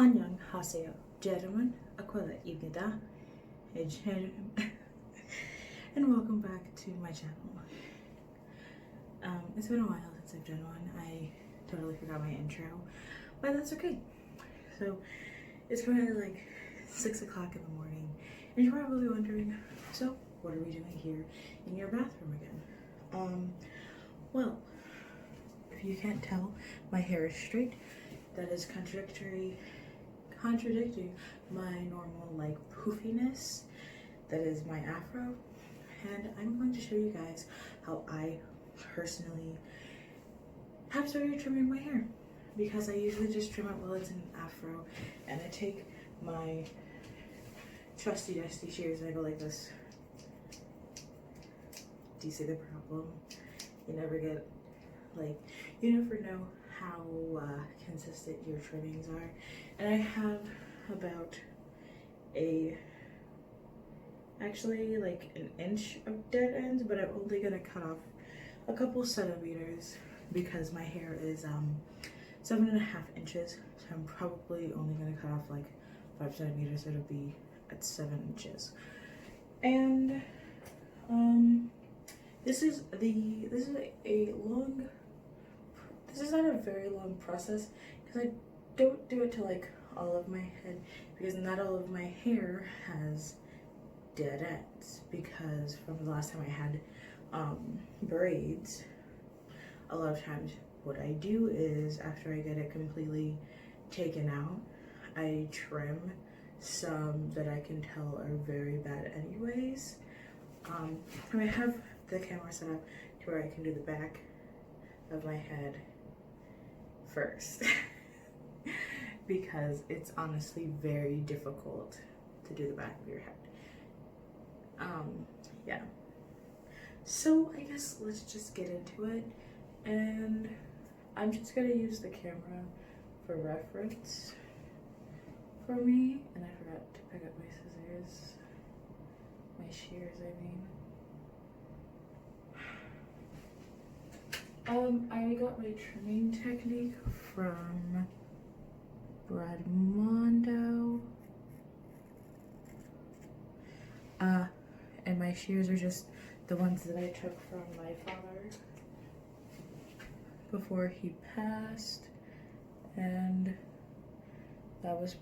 안녕하세요, gentlemen. Aquila and welcome back to my channel. It's been a while since I've done one. I totally forgot my intro, but that's okay. So it's currently like 6 o'clock in the morning, and you're probably wondering, so what are we doing here in your bathroom again? Well, if you can't tell, my hair is straight. That is contradicting my normal like poofiness. That is my afro, and I'm going to show you guys how I personally have started trimming my hair, because I usually just trim it while it's in an afro, and I take my trusty dusty shears and I go like this. Do you see the problem? You never get, like, you never know how consistent your trimmings are. And I have about actually like an inch of dead ends, but I'm only gonna cut off a couple centimeters because my hair is 7.5 inches, so I'm probably only gonna cut off like 5 centimeters, so it'll be at 7 inches. And this is not a very long process, because I don't do it to like all of my head, because not all of my hair has dead ends, because from the last time I had braids, a lot of times what I do is after I get it completely taken out, I trim some that I can tell are very bad anyways. I have the camera set up to where I can do the back of my head first because it's honestly very difficult to do the back of your head. Yeah, so I guess let's just get into it, and I'm just gonna use the camera for reference for me. And I forgot to pick up my scissors, my shears I mean. I got my trimming technique from Bradmondo. And my shears are just the ones that I took from my father before he passed, and that was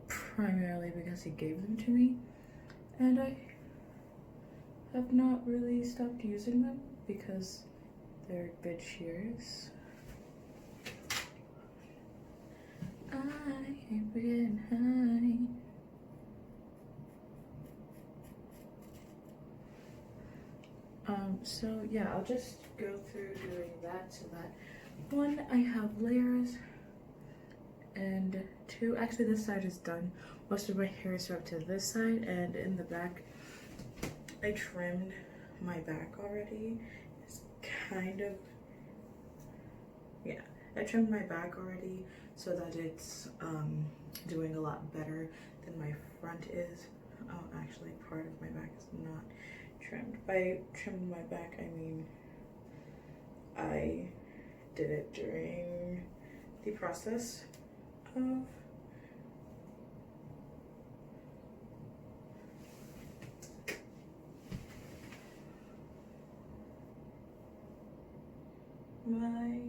primarily because he gave them to me, and I have not really stopped using them because they're good shears. I ain't getting high. So yeah, I'll just go through doing that so that one, I have layers, and two, actually this side is done. Most of my hair is up to this side, and in the back, I trimmed my back already. It's kind of, yeah, I trimmed my back already so that it's doing a lot better than my front is. Oh, actually part of my back is not trimmed. By trimmed my back, I mean I did it during the process of my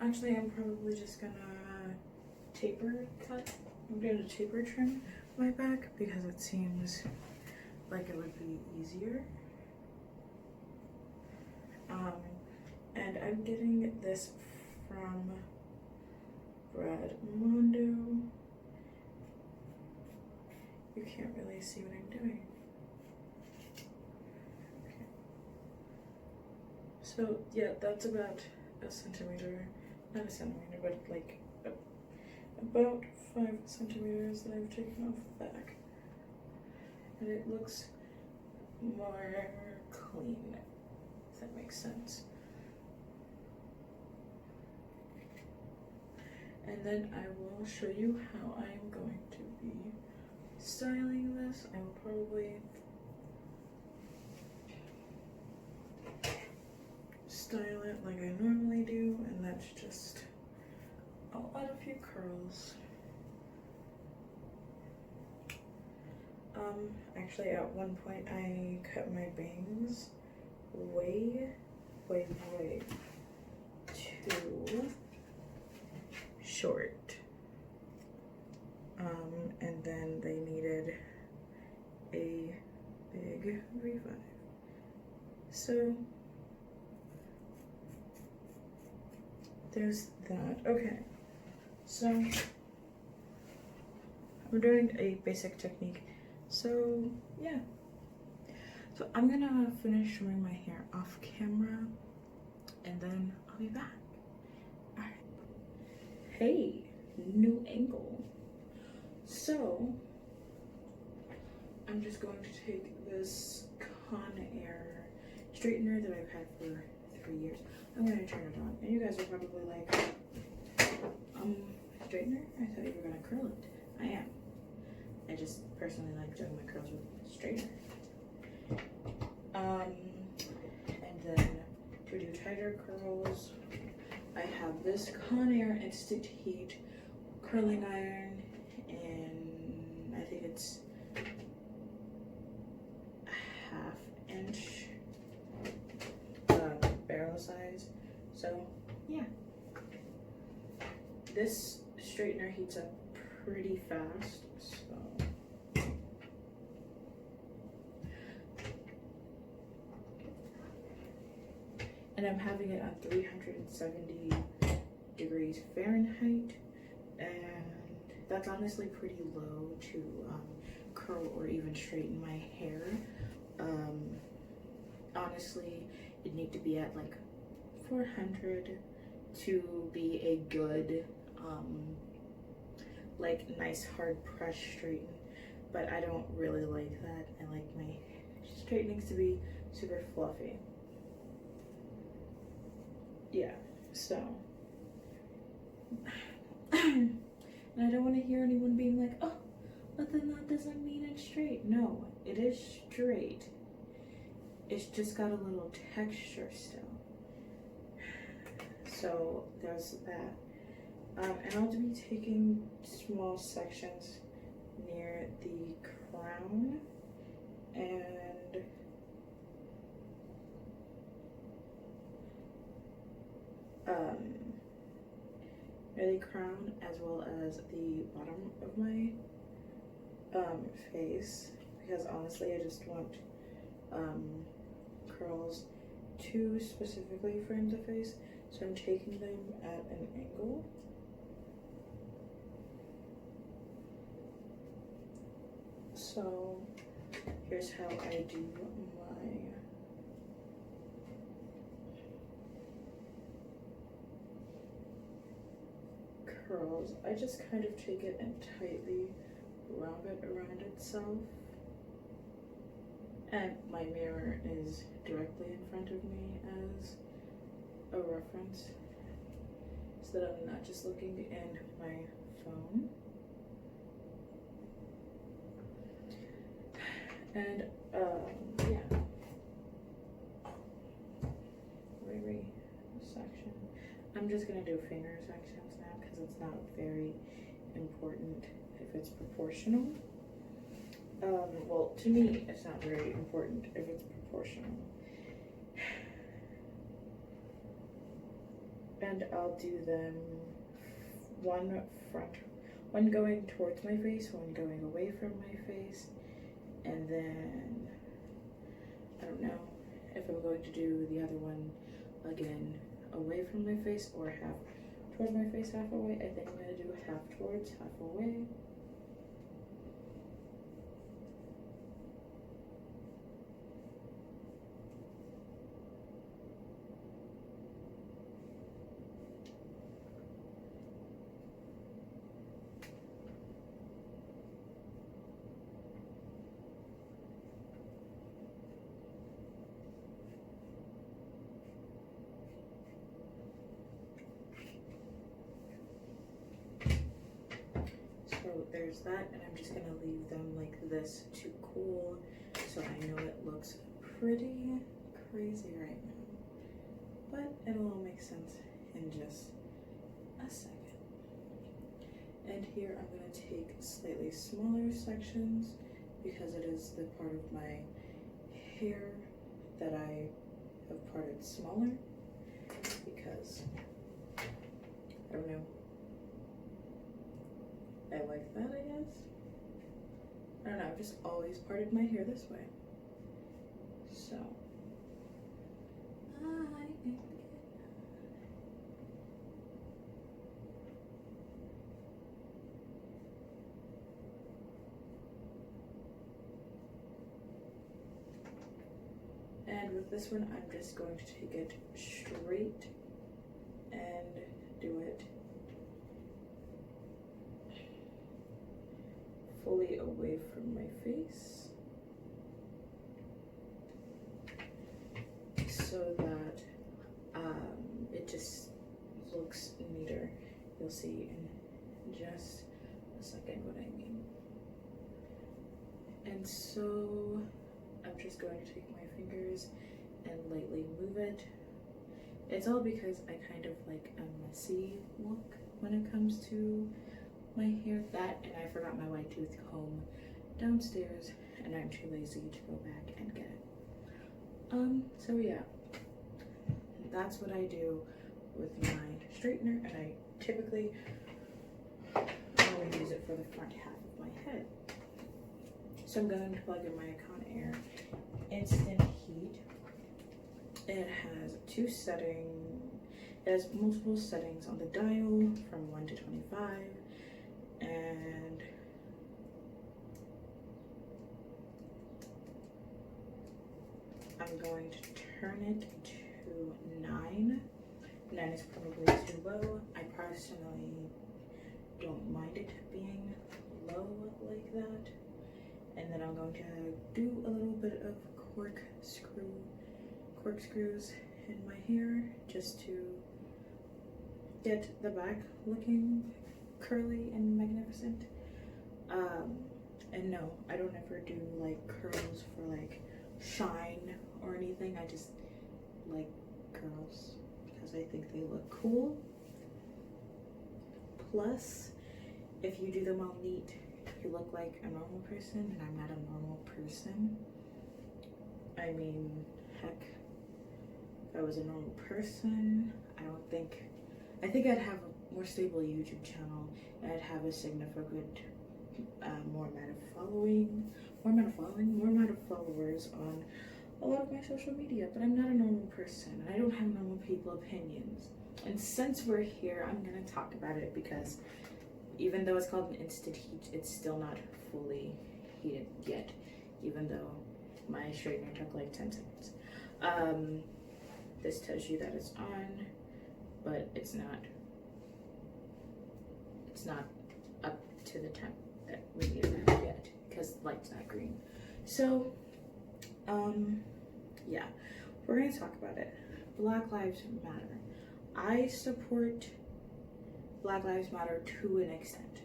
actually I'm probably just gonna taper cut. I'm gonna taper trim my back because it seems like it would be easier. And I'm getting this from Bradmondo. You can't really see what I'm doing. Okay. So yeah, that's about a centimeter, not a centimeter, but like about 5 centimeters that I've taken off the back, and it looks more clean, if that makes sense. And then I will show you how I am going to be styling this. I will probably style it like I normally do, and that's just, I'll add a few curls. Actually at one point I cut my bangs way too short. And then they needed a big revive. So there's that. Okay, so I'm doing a basic technique. So yeah, so I'm gonna finish trimming my hair off camera and then I'll be back. All right. Hey, new angle. So I'm just going to take this Conair straightener that I've had for 3 years. I'm gonna turn it on, and you guys are probably like, straightener? I thought you were gonna curl it. I am. I just personally like doing my curls with straightener. And then to do tighter curls, I have this Conair Instant Heat curling iron, and I think it's a 1/2 inch barrel size. So yeah, this straightener heats up pretty fast, so and I'm having it on 370 degrees Fahrenheit, and that's honestly pretty low to curl or even straighten my hair. Honestly, it'd need to be at like 400 to be a good like nice hard press straighten, but I don't really like that. I like my straightenings to be super fluffy. Yeah, so and I don't want to hear anyone being like, oh, but then that doesn't mean it's straight. No, it is straight. It's just got a little texture still. So there's that. And I'll be taking small sections near the crown and near the crown as well as the bottom of my face, because honestly I just want curls to specifically frame the face, so I'm taking them at an angle. So here's how I do my curls. I just kind of take it and tightly wrap it around itself. And my mirror is directly in front of me as a reference, so that I'm not just looking in my phone. And yeah, riri section. I'm just gonna do finger sections now because it's not very important if it's proportional. Well, to me, it's not very important if it's proportional. And I'll do them one going towards my face, one going away from my face, and then I don't know if I'm going to do the other one again away from my face or half towards my face, half away. I think I'm gonna do half towards, half away. So there's that, and I'm just gonna leave them like this to cool, so I know it looks pretty crazy right now. But sense in just a second. And here I'm going to take slightly smaller sections because it is the part of my hair that I have parted smaller, because I don't know, I like that, I guess. I don't know, I've just always parted my hair this way. So and with this one, I'm just going to take it straight and do it fully away from my face, so that it just looks neater. You'll see in just a second what I mean. And so I'm just going to take my fingers and lightly move it. It's all because I kind of like a messy look when it comes to my hair. That, and I forgot my white tooth comb downstairs, and I'm too lazy to go back and get it. So yeah, that's what I do with my straightener, and I typically only use it for the front half of my head. So I'm going to plug in my Conair Instant Heat. It has multiple settings on the dial from 1 to 25, and I'm going to turn it to 9. 9 is probably too low. I personally don't mind it being low like that. And then I'm going to do a little bit of corkscrews in my hair just to get the back looking curly and magnificent. And no, I don't ever do like curls for like shine or anything. I just like curls because I think they look cool. Plus, if you do them all neat, you look like a normal person, and I'm not a normal person. I mean, heck, if I was a normal person, I think I'd have a more stable YouTube channel, and I'd have a significant more amount of followers on a lot of my social media. But I'm not a normal person, and I don't have normal people opinions. And since we're here, I'm gonna talk about it, because even though it's called an instant heat, it's still not fully heated yet, even though my straightener took like 10 seconds. This tells you that it's on, but it's not up to the temp that we need it yet, because the light's not green. So, yeah, we're gonna talk about it. Black Lives Matter. I support Black Lives Matter to an extent.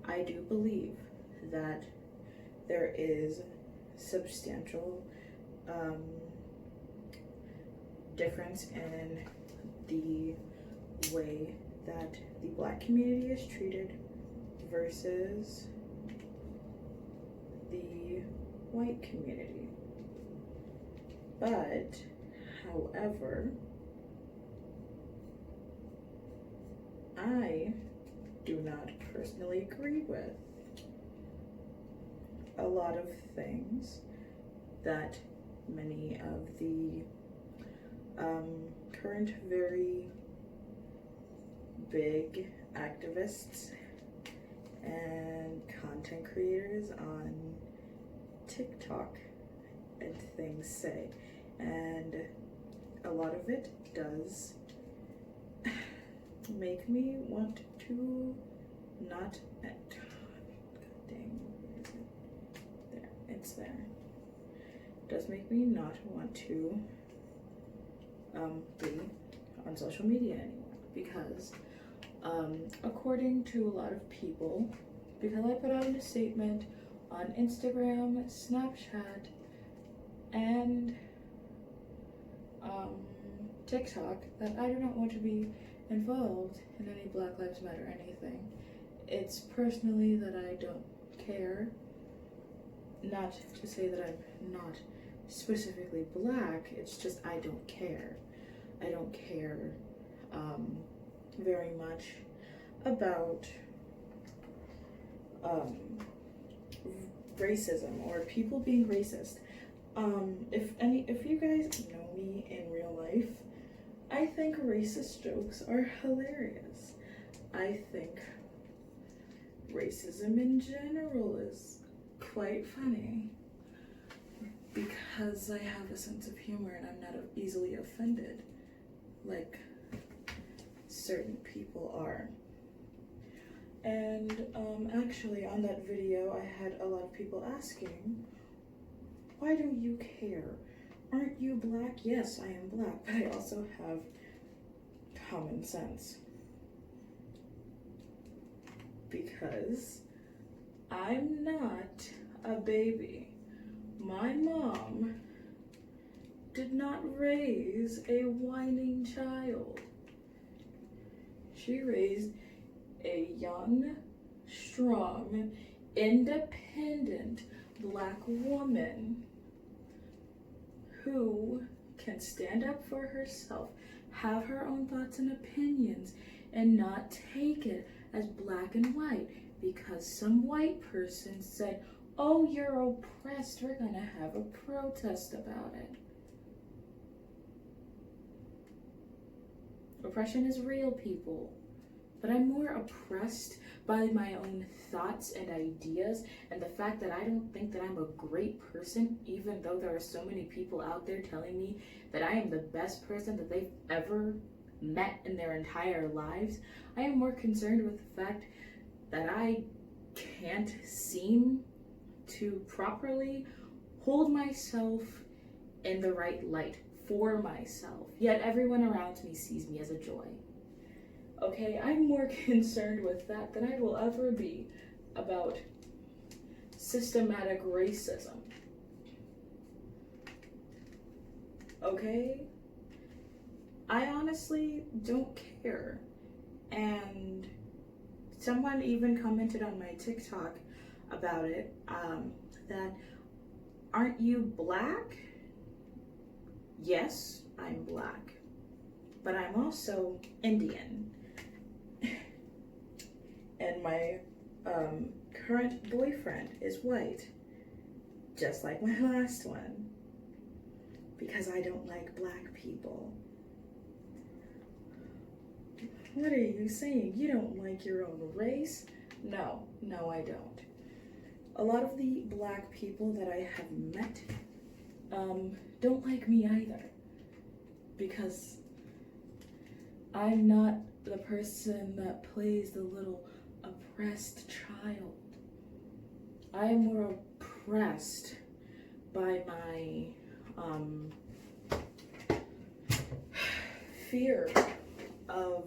I do believe that there is substantial difference in the way that the Black community is treated versus the white community. But, however, I do not personally agree with a lot of things that many of the current very big activists and content creators on TikTok and things say. And a lot of it does make me want to not, god dang, where is it? There, it's there. It does make me not want to be on social media anymore, because according to a lot of people, because I put out a statement on Instagram, Snapchat, and TikTok that I do not want to be involved in any Black Lives Matter anything. It's personally that I don't care. Not to say that I'm not specifically black, it's just I don't care. I don't care very much about racism or people being racist. If you guys know me in real life, I think racist jokes are hilarious. I think racism in general is quite funny because I have a sense of humor and I'm not easily offended like certain people are. And actually on that video I had a lot of people asking, why don't you care? Aren't you black? Yes, I am black, but I also have common sense. Because I'm not a baby. My mom did not raise a whining child. She raised a young, strong, independent black woman who can stand up for herself, have her own thoughts and opinions, and not take it as black and white because some white person said, oh, you're oppressed, we're gonna have a protest about it. Oppression is real, people, but I'm more oppressed by my own thoughts and ideas and the fact that I don't think that I'm a great person, even though there are so many people out there telling me that I am the best person that they've ever met in their entire lives. I am more concerned with the fact that I can't seem to properly hold myself in the right light for myself, yet everyone around me sees me as a joy. Okay, I'm more concerned with that than I will ever be about systematic racism. Okay? I honestly don't care. And someone even commented on my TikTok about it, that, aren't you black? Yes, I'm black, but I'm also Indian. And my current boyfriend is white, just like my last one, because I don't like black people. What are you saying? You don't like your own race? No, I don't. A lot of the black people that I have met don't like me either, because I'm not the person that plays the little oppressed child. I am more oppressed by my fear of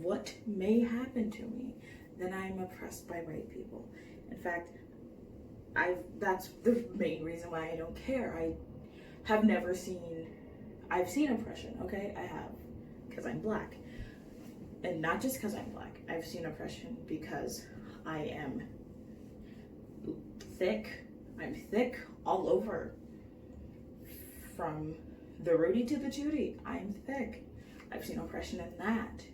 what may happen to me than I am oppressed by white people. In fact, that's the main reason why I don't care. I've seen oppression, okay? I have, because I'm black. And not just because I'm black. I've seen oppression because I am thick. I'm thick all over. From the Rudy to the Judy, I'm thick. I've seen oppression in that.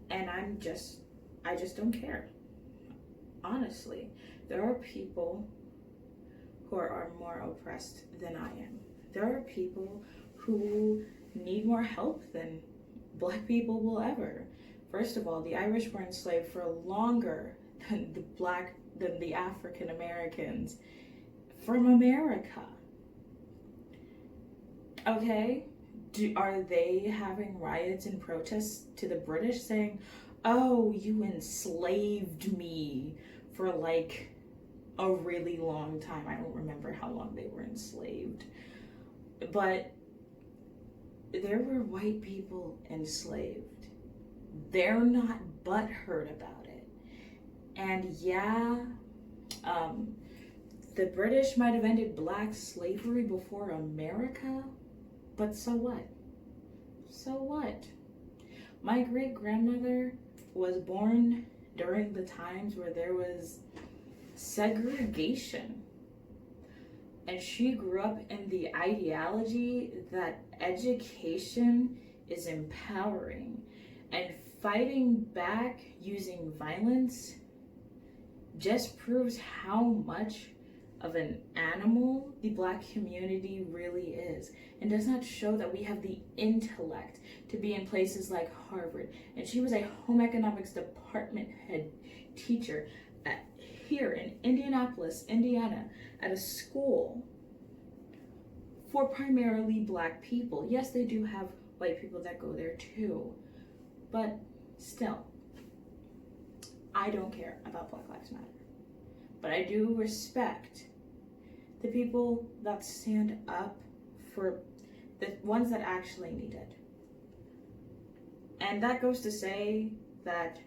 And I just don't care. Honestly, there are people who are more oppressed than I am. There are people who need more help than black people will ever. First of all, the Irish were enslaved for longer than the African Americans from America. Okay? Are they having riots and protests to the British saying, oh, you enslaved me for like a really long time? I don't remember how long they were enslaved. But there were white people enslaved. They're not butthurt about it. And yeah, The British might have ended black slavery before America, but so what? So what? My great-grandmother was born during the times where there was segregation. And she grew up in the ideology that education is empowering, and fighting back using violence just proves how much of an animal the black community really is, and does not show that we have the intellect to be in places like Harvard. And she was a home economics department head teacher here in Indianapolis, Indiana, at a school for primarily black people. Yes, they do have white people that go there too, but still, I don't care about Black Lives Matter. But I do respect the people that stand up for the ones that actually need it. And that goes to say that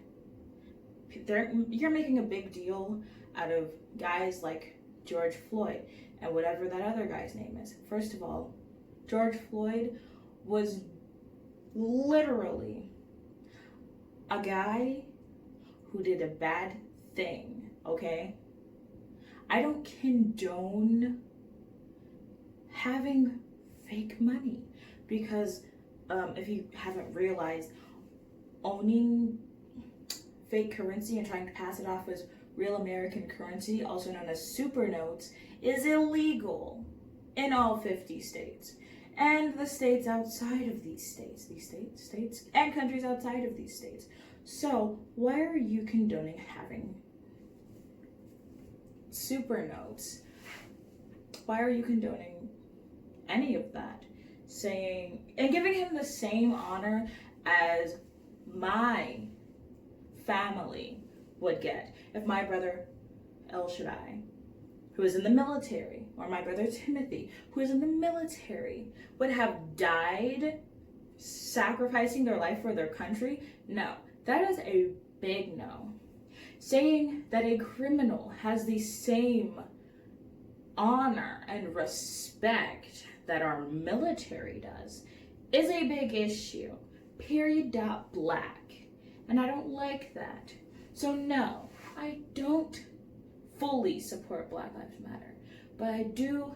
you're making a big deal out of guys like George Floyd and whatever that other guy's name is. First of all, George Floyd was literally a guy who did a bad thing, okay? I don't condone having fake money, because if you haven't realized, owning fake currency and trying to pass it off as real American currency, also known as super notes, is illegal in all 50 states and the states outside of these states, states and countries outside of these states. So why are you condoning having super notes? Why are you condoning any of that? Saying and giving him the same honor as my family would get if my brother El Shaddai, who is in the military, or my brother Timothy, who is in the military, would have died sacrificing their life for their country. No, that is a big no. Saying that a criminal has the same honor and respect that our military does is a big issue. Period. Black. And I don't like that. So no, I don't fully support Black Lives Matter, but I do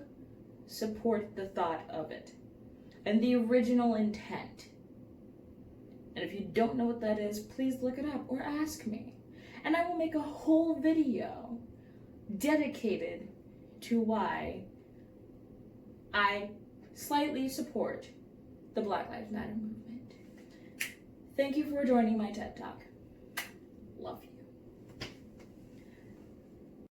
support the thought of it and the original intent. And if you don't know what that is, please look it up or ask me. And I will make a whole video dedicated to why I slightly support the Black Lives Matter movement. Thank you for joining my TED Talk.